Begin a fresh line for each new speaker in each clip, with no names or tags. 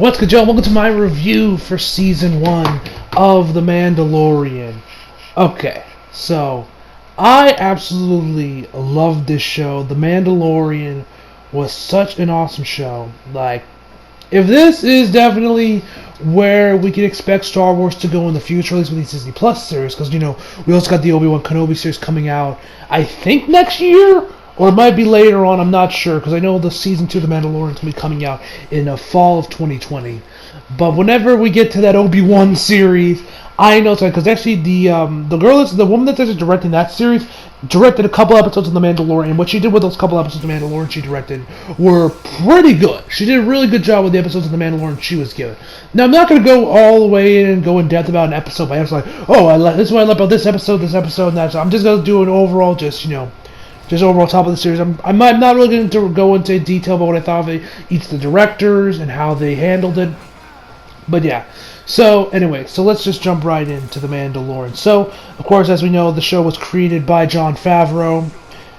What's good, y'all? Welcome to my review for Season 1 of The Mandalorian. Okay, so I absolutely love this show. The Mandalorian was such an awesome show. Like, if this is definitely where we can expect Star Wars to go in the future, at least with these Disney Plus series, because, we also got the Obi-Wan Kenobi series coming out, I think next year? Or it might be later on, I'm not sure, because I know the Season 2 of The Mandalorian is going to be coming out in the fall of 2020. But whenever we get to that Obi-Wan series, I know it's because actually the woman that's actually directing that series directed a couple episodes of The Mandalorian. What she did with those couple episodes of The Mandalorian she directed were pretty good. She did a really good job with the episodes of The Mandalorian she was given. Now, I'm not going to go all the way in and go in depth about an episode by episode, like, this is what I love about this episode, and that. So I'm just going to do an overall, just overall top of the series. I'm not really going to go into detail about what I thought of each of the directors and how they handled it. But yeah. So anyway, so let's just jump right into The Mandalorian. So, of course, as we know, the show was created by Jon Favreau.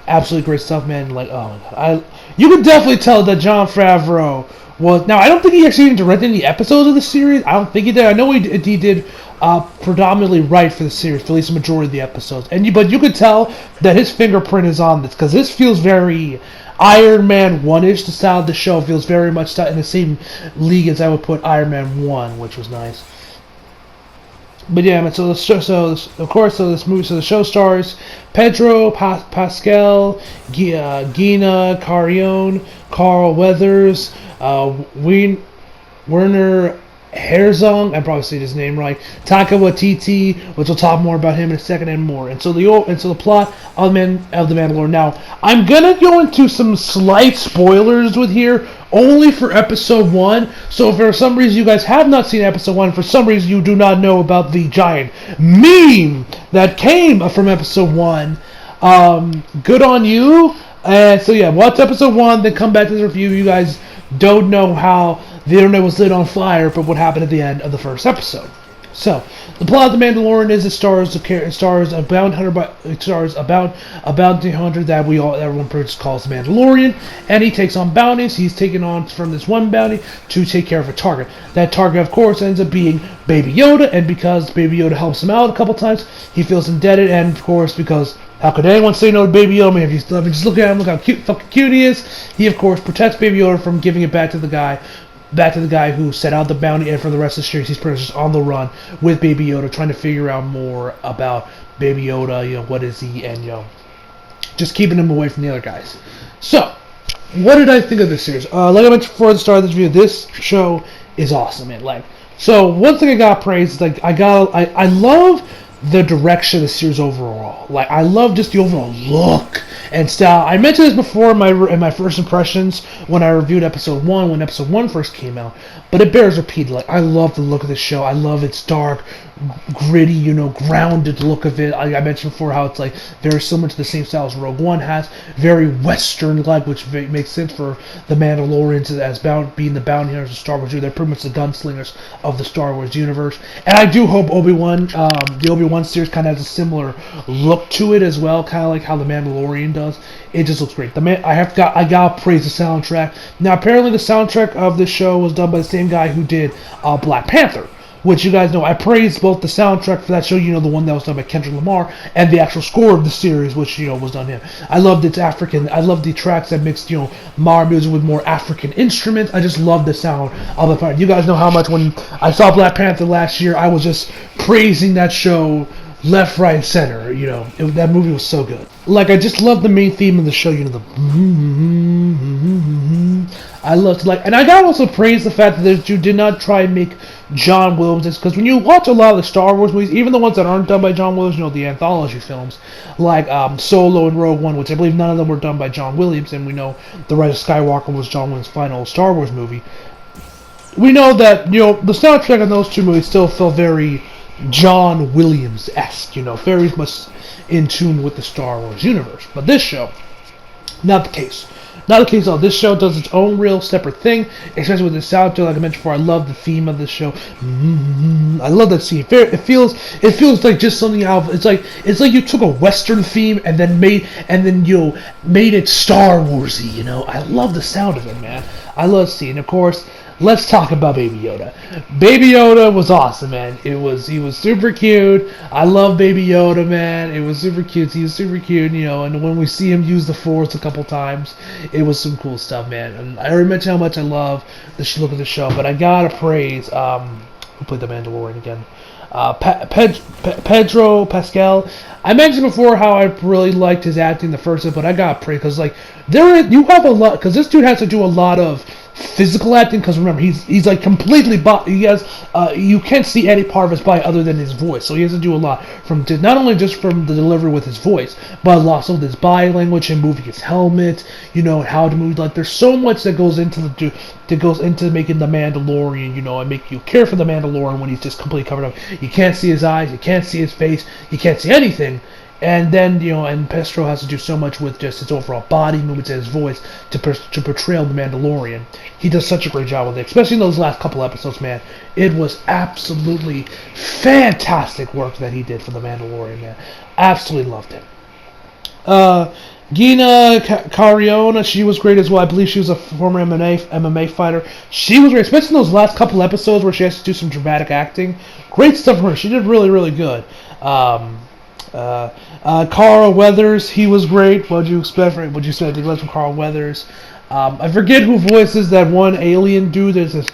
Absolutely great stuff, man. Like, oh my god. You can definitely tell that Jon Favreau was... Now, I don't think he actually even directed any episodes of the series. I don't think he did. I know he did predominantly write for the series, for at least the majority of the episodes. But you could tell that his fingerprint is on this, because this feels very Iron Man 1-ish. The style of the show feels very much in the same league as I would put Iron Man 1, which was nice. But yeah, man, so the show stars Pedro Pascal, Gina Carrion, Carl Weathers, Werner Herzog, I probably say his name right, Taika Waititi, which we'll talk more about him in a second, and more. And so the plot of The Mandalorian. Now, I'm gonna go into some slight spoilers with here, only for episode 1. So if for some reason you guys have not seen episode 1, for some reason you do not know about the giant meme that came from episode 1, good on you. And so yeah, watch episode 1, then come back to the review. You guys don't know how the internet was lit on fire, but what happened at the end of the first episode. So, the plot of The Mandalorian is it stars a bounty hunter that everyone pretty much calls the Mandalorian, and he takes on bounties. He's taken on from this one bounty to take care of a target. That target, of course, ends up being Baby Yoda, and because Baby Yoda helps him out a couple times, he feels indebted, and of course, because how could anyone say no to Baby Yoda? Man, if you just look at him, look how fucking cute he is. He, of course, protects Baby Yoda from giving it back to the guy who set out the bounty, and for the rest of the series, he's pretty much just on the run with Baby Yoda, trying to figure out more about Baby Yoda, what is he, and, just keeping him away from the other guys. So, what did I think of this series? Like I mentioned before the start of this video, this show is awesome, man. Like, so one thing I got praised is, like, I love the direction of the series overall. Like, I love just the overall look and style. I mentioned this before in my first impressions when I reviewed episode 1, when episode 1 first came out, but it bears repeating. Like, I love the look of this show. I love its dark, gritty, grounded look of it. I mentioned before how it's like very similar to the same style as Rogue One has, very Western-like, which makes sense for the Mandalorians as being the bounty hunters of Star Wars. They're pretty much the gunslingers of the Star Wars universe, and I do hope the Obi-Wan series kind of has a similar look to it as well, kind of like how the Mandalorian does. It just looks great. I gotta praise the soundtrack. Now, apparently, the soundtrack of this show was done by the same guy who did Black Panther, which you guys know. I praise both the soundtrack for that show, the one that was done by Kendrick Lamar, and the actual score of the series, which, was done here. I loved its African. I love the tracks that mixed, Mar music with more African instruments. I just love the sound of the part. You guys know how much when I saw Black Panther last year, I was just praising that show left, right, and center. That movie was so good. Like, I just love the main theme of the show. I loved, and I gotta also praise the fact that you did not try and make John Williams, because when you watch a lot of the Star Wars movies, even the ones that aren't done by John Williams, the anthology films, like Solo and Rogue One, which I believe none of them were done by John Williams, and we know The Rise of Skywalker was John Williams' final Star Wars movie. We know that, the soundtrack on those two movies still felt very John Williams-esque, very much in tune with the Star Wars universe. But this show, not the case. Not the case at all. This show does its own real separate thing, especially with the soundtrack. Like I mentioned before, I love the theme of this show. I love that scene. It feels like just something out of, it's like you took a Western theme and then made it Star Warsy. I love the sound of it, man. I love seeing. Of course, let's talk about Baby Yoda. Baby Yoda was awesome, man. He was super cute. I love Baby Yoda, man. It was super cute. He was super cute, and when we see him use the Force a couple times, it was some cool stuff, man. And I already mentioned how much I love the look of the show, but I gotta praise who played the Mandalorian again? Pedro Pascal. I mentioned before how I really liked his acting the first time, but I got praise because you have a lot, because this dude has to do a lot of physical acting, because remember he's like completely he has you can't see any part of his body other than his voice, so he has to do a lot from not only just from the delivery with his voice, but also with his body language and moving his helmet, how to move. Like, there's so much that goes into making the Mandalorian, and make you care for the Mandalorian when he's just completely covered up. You can't see his eyes, you can't see his face, you can't see anything. And then, and Pestro has to do so much with just his overall body movements and his voice to portray the Mandalorian. He does such a great job with it, especially in those last couple episodes, man. It was absolutely fantastic work that he did for the Mandalorian, man. Absolutely loved it. Gina Carriona, she was great as well. I believe she was a former MMA fighter. She was great, especially in those last couple episodes where she has to do some dramatic acting. Great stuff for her. She did really, really good. Carl Weathers, he was great. What'd you expect from Carl Weathers? I forget who voices that one alien dude. There's this.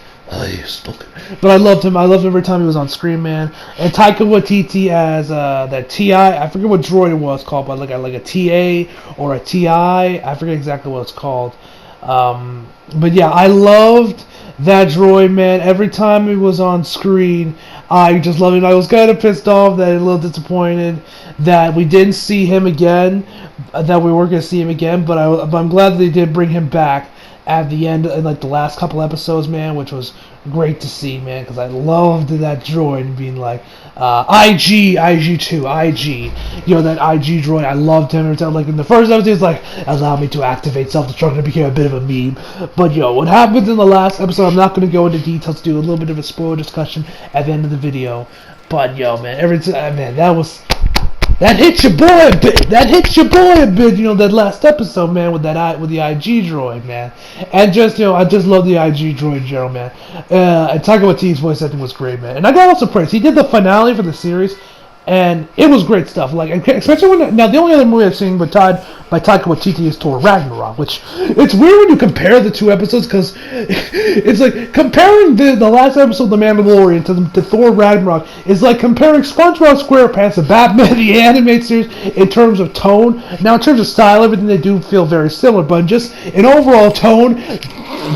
But I loved him. I loved him every time he was on screen, man. And Taika Waititi as that TI. I forget what droid it was called, but like a TA or a TI. I forget exactly what it's called. But yeah, I loved that droid, man. Every time he was on screen, I just loved it. I was kind of pissed off, that a little disappointed that we didn't see him again, that we weren't going to see him again, but I'm glad that they did bring him back at the end, in like the last couple episodes, man, which was great to see, man, because I loved that droid being like, IG2, IG, that IG droid. I loved him every time. Like in the first episode, it's like, allow me to activate self-destruct, and it became a bit of a meme. But what happens in the last episode, I'm not going to go into details, do a little bit of a spoiler discussion at the end of the video. But man, every time, man, that hits your boy a bit. That last episode, man, with the IG droid, man. And just, I just love the IG droid in general, man. And Taika Waititi's voice acting was great, man. And I got also praise. He did the finale for the series, and it was great stuff. Like, especially now the only other movie I've seen by Taika Waititi is Thor Ragnarok, which it's weird when you compare the two episodes, because it's like comparing the last episode of The Mandalorian to Thor Ragnarok is like comparing SpongeBob SquarePants to Batman the Animated Series in terms of tone. Now, in terms of style, everything they do feel very similar, but just in overall tone,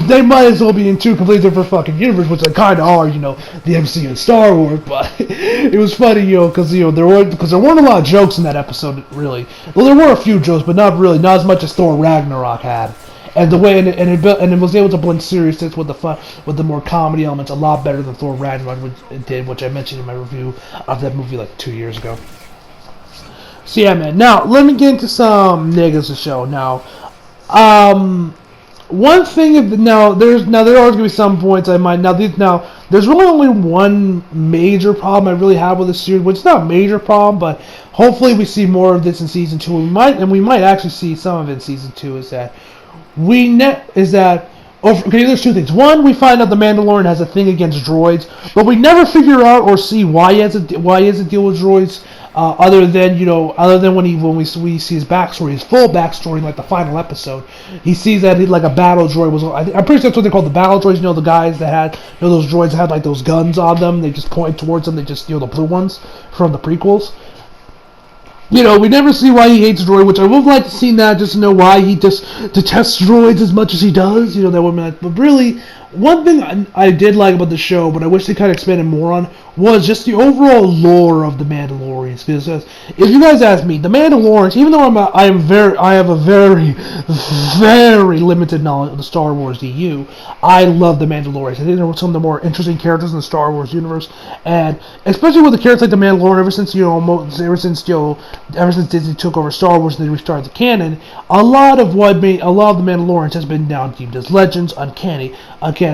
they might as well be in two completely different fucking universes, which they kind of are, the MCU and Star Wars. But it was funny, because there weren't a lot of jokes in that episode, really. Well, there were a few jokes, but not as much as Thor Ragnarok had. And the way it was able to blend seriousness with the more comedy elements a lot better than Thor Ragnarok did, which I mentioned in my review of that movie like 2 years ago. So yeah, man. Now let me get into some negatives of the show. Now, one thing there are going to be some points I might there's really only one major problem I really have with this series, which is not a major problem, but hopefully we see more of this in season 2. We might actually see some of it in season 2. There's two things. One, we find out the Mandalorian has a thing against droids, but we never figure out or see why he has a deal with droids. Other than when we see his backstory, his full backstory in like the final episode, he sees that like a battle droid was. I'm pretty sure that's what they call the battle droids. The guys that had those droids had like those guns on them. They just point towards them. They just the blue ones from the prequels. We never see why he hates droid, which I would like to see that, just to know why he just detests droids as much as he does. That would be like, but really, one thing I did like about the show, but I wish they kind of expanded more on, was just the overall lore of the Mandalorians. Because if you guys ask me, the Mandalorians, even though I have a very, very limited knowledge of the Star Wars EU, I love the Mandalorians. I think they're some of the more interesting characters in the Star Wars universe, and especially with the characters like the Mandalorian. Ever since Disney took over Star Wars and they restarted the canon, a lot of the Mandalorians has been now deemed as legends, uncanny.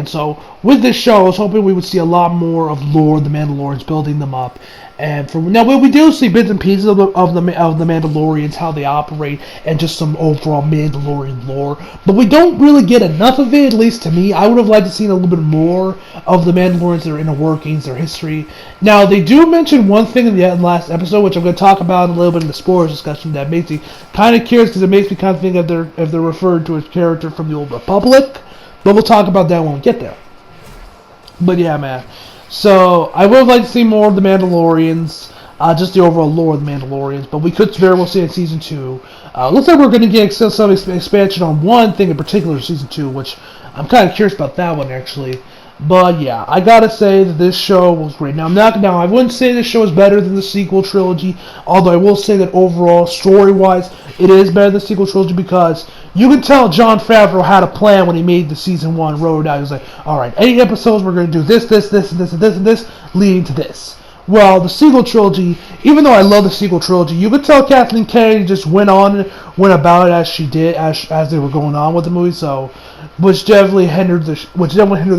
So with this show, I was hoping we would see a lot more of lore, the Mandalorians, building them up, And for now, we do see bits and pieces of the Mandalorians, how they operate, and just some overall Mandalorian lore. But we don't really get enough of it, at least to me. I would have liked to see a little bit more of the Mandalorians, their inner workings, their history. Now, they do mention one thing in the last episode, which I'm going to talk about a little bit in the spoilers discussion, that makes me kind of curious, because it makes me kind of think if they're referred to a character from the Old Republic. But we'll talk about that when we get there. But yeah, man. So, I would like to see more of the Mandalorians, just the overall lore of the Mandalorians, but we could very well see it in Season 2. Looks like we're going to get some expansion on one thing in particular in Season 2, which I'm kind of curious about that one, actually. But yeah, I gotta say that this show was great. Now, I wouldn't say this show is better than the sequel trilogy, although I will say that overall, story-wise, it is better than the sequel trilogy, because you can tell Jon Favreau had a plan when he made the Season 1 wrote it out. He was like, alright, 8 episodes, we're going to do this, this, this, and this, and this, and this, leading to this. Well, the sequel trilogy, even though I love the sequel trilogy, you could tell Kathleen Kennedy just went about it as she did, as they were going on with the movie, so, which definitely hindered the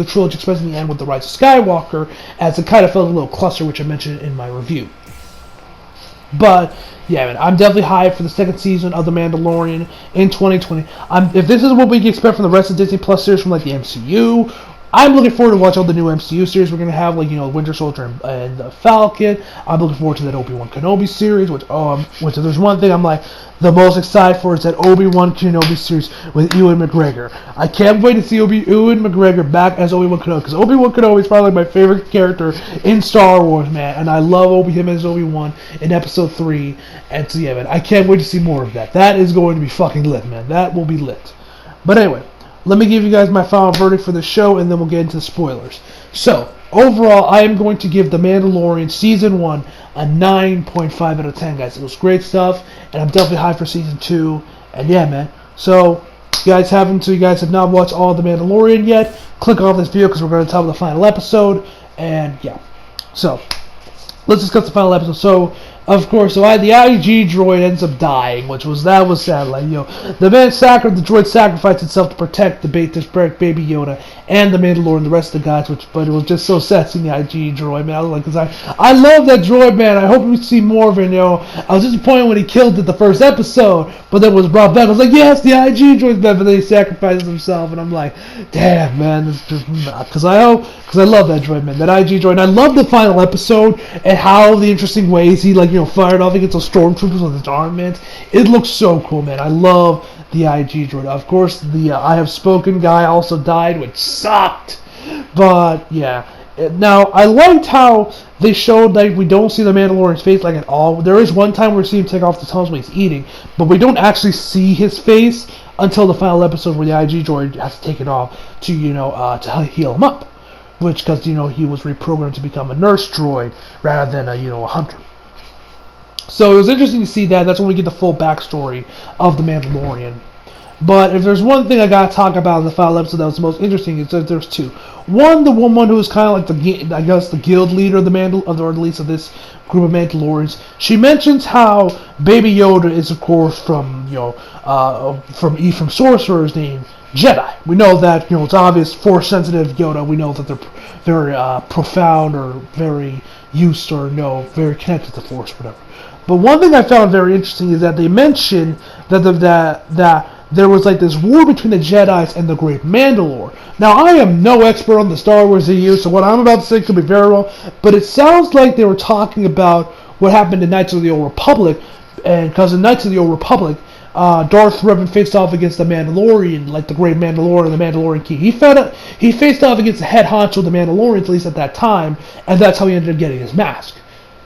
trilogy, especially in the end with the Rise of Skywalker, as it kind of felt a little cluster, which I mentioned in my review. But yeah, man, I'm definitely hyped for the second season of The Mandalorian in 2020. If this is what we can expect from the rest of Disney Plus series from like the MCU, I'm looking forward to watch all the new MCU series we're going to have, like, Winter Soldier and the Falcon. I'm looking forward to that Obi-Wan Kenobi series, which if there's one thing I'm like the most excited for is that Obi-Wan Kenobi series with Ewan McGregor. I can't wait to see Ewan McGregor back as Obi-Wan Kenobi, because Obi-Wan Kenobi is probably my favorite character in Star Wars, man, and I love him as Obi-Wan in Episode 3, and so yeah, man, I can't wait to see more of that. That is going to be fucking lit, man. That will be lit. But anyway, let me give you guys my final verdict for the show, and then we'll get into the spoilers. So, overall, I am going to give The Mandalorian Season 1 a 9.5 out of 10, guys. It was great stuff, and I'm definitely hyped for Season 2. And yeah, man. So, if you guys have not watched all of The Mandalorian yet, click off this video, because we're going to talk about the final episode. And yeah. So, let's discuss the final episode. So, of course, the IG droid ends up dying, that was sad. Like, the droid sacrificed itself to protect baby Yoda and the Mandalorian, the rest of the guys. But it was just so sad seeing the IG droid, man. I was like, because I love that droid, man. I hope we see more of it. I was disappointed when he killed it the first episode, but then was brought back. I was like, yes, the IG droid's back, but then he sacrifices himself, and I'm like, damn, man, this is just because I love that droid, man. That IG droid. And I love the final episode and how the interesting ways he fired off against those stormtroopers with his armaments. It looks so cool, man. I love the IG droid. Of course, the I Have Spoken guy also died, which sucked. But yeah. Now, I liked how they showed that we don't see the Mandalorian's face like at all. There is one time where we see him take off the tunnels when he's eating, but we don't actually see his face until the final episode where the IG droid has to take it off to to heal him up. Which, because he was reprogrammed to become a nurse droid rather than a hunter. So it was interesting to see that. That's when we get the full backstory of the Mandalorian. But if there's one thing I gotta talk about in the final episode that was the most interesting, is that there's two. One, the woman who was kind of like the guild leader of or at least of this group of Mandalorians. She mentions how Baby Yoda is, of course, from Sorcerer's name, Jedi. We know that it's obvious, Force-sensitive Yoda. We know that they're very profound or very used or very connected to the Force, whatever. But one thing I found very interesting is that they mentioned that there was like this war between the Jedis and the Great Mandalore. Now, I am no expert on the Star Wars EU, so what I'm about to say could be very wrong, but it sounds like they were talking about what happened in Knights of the Old Republic, and because in Knights of the Old Republic, Darth Revan faced off against the Mandalorian, like the Great Mandalorian, the Mandalorian King. He faced off against the head honcho of the Mandalorians, at least at that time, and that's how he ended up getting his mask.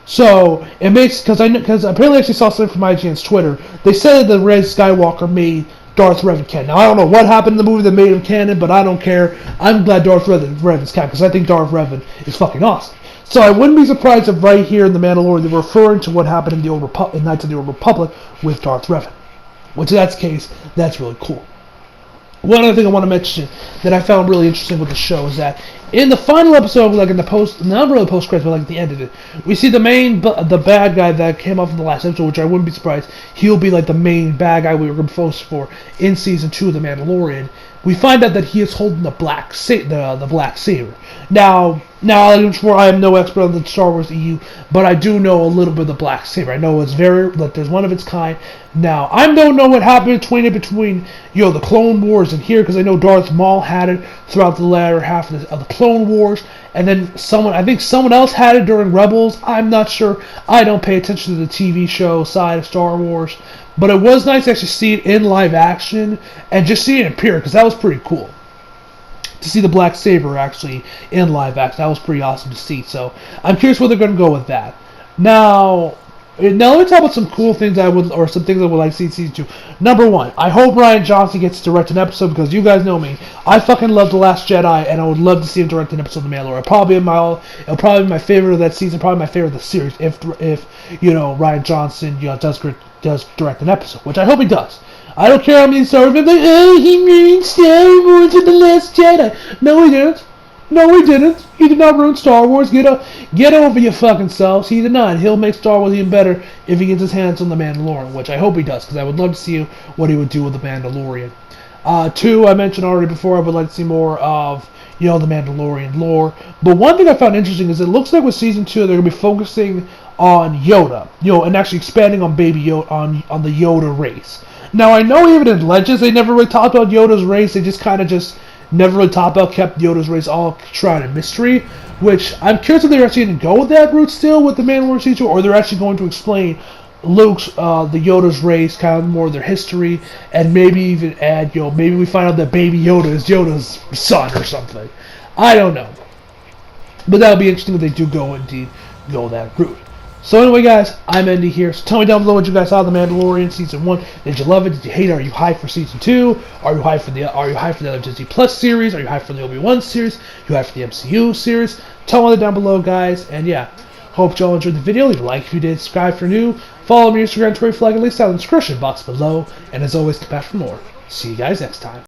So, it makes, because apparently I actually saw something from IGN's Twitter, they said that Rise Skywalker made Darth Revan canon. Now, I don't know what happened in the movie that made him canon, but I don't care. I'm glad Darth Revan's canon, because I think Darth Revan is fucking awesome. So I wouldn't be surprised if right here in The Mandalorian they're referring to what happened in Knights of the Old Republic with Darth Revan. Which, if that's the case, that's really cool. One other thing I want to mention that I found really interesting with the show is that in the final episode, like in the not really post-credits, but like at the end of it, we see the bad guy that came up in the last episode, which I wouldn't be surprised. He'll be like the main bad guy we were going to focus for in Season 2 of The Mandalorian. we find out that he is holding the black saber. Now, I'm sure I am no expert on the Star Wars EU, but I do know a little bit of the black saber. I know that there's one of its kind. Now, I don't know what happened between the Clone Wars and here, because I know Darth Maul had it throughout the latter half of the Clone Wars, and then I think someone else had it during Rebels. I'm not sure. I don't pay attention to the TV show side of Star Wars, but it was nice to actually see it in live action and just see it appear, because that was pretty cool. To see the black saber actually in live action, that was pretty awesome to see. So I'm curious where they're going to go with that. Now let me talk about some cool things some things I would like to see in season 2. Number 1, I hope Rian Johnson gets to direct an episode, because you guys know me. I fucking love The Last Jedi, and I would love to see him direct an episode of The Mandalorian. It'll probably be my favorite of that season, probably my favorite of the series, if Rian Johnson does direct an episode, which I hope he does. I don't care how many Star Wars fans like, oh, he ruined Star Wars with The Last Jedi. No, he didn't. No, he didn't. He did not ruin Star Wars. Get over your fucking selves. He did not. He'll make Star Wars even better if he gets his hands on The Mandalorian, which I hope he does, because I would love to see what he would do with The Mandalorian. 2, I mentioned already before, I would like to see more of The Mandalorian lore. But one thing I found interesting is it looks like with season 2 they're going to be focusing on Yoda, and actually expanding on Baby Yoda, on the Yoda race. Now, I know even in Legends they never really talked about Yoda's race. They just never really talked about, kept Yoda's race all shrouded in mystery, which I'm curious if they're actually going to go with that route still with the Mandalorian season, or they're actually going to explain Luke's, the Yoda's race, kind of more of their history, and maybe even add, maybe we find out that Baby Yoda is Yoda's son or something. I don't know. But that would be interesting if they do go that route. So anyway, guys, I'm Andy here. So tell me down below what you guys saw of The Mandalorian season 1. Did you love it? Did you hate it? Are you hyped for season 2? Are you hyped for the other Disney Plus series? Are you hyped for the Obi-Wan series? Are you hyped for the MCU series? Tell me down below, guys. And yeah, hope y'all enjoyed the video. Leave a like if you did. Subscribe if you're new. Follow me on Instagram, Twitter, flag, and links down in the description box below. And as always, come back for more. See you guys next time.